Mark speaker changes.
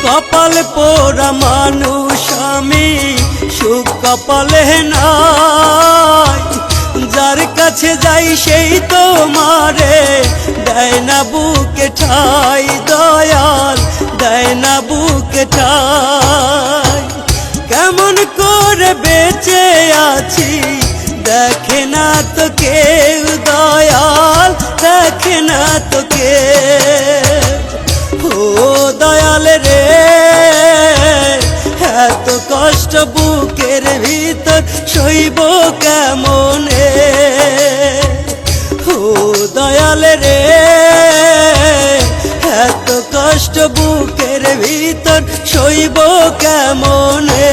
Speaker 1: কপাল পোড়া মানুষ আমি, সুখ কপালে নাই। যার কাছে যাই সেই তো মারে দেয় না বুকে ঠাই, দয়াল দেয় না বুকে ঠাই। কেমন করে বেঁচে আছি দেখে না তো কেউ, দয়াল দেখে না তো কেউ। ও দয়াল রে, এত কষ্ট বুকের ভিতর সইব কেমনে। ও দয়াল রে, এত কষ্ট বুকের ভিতর সইব কেমনে।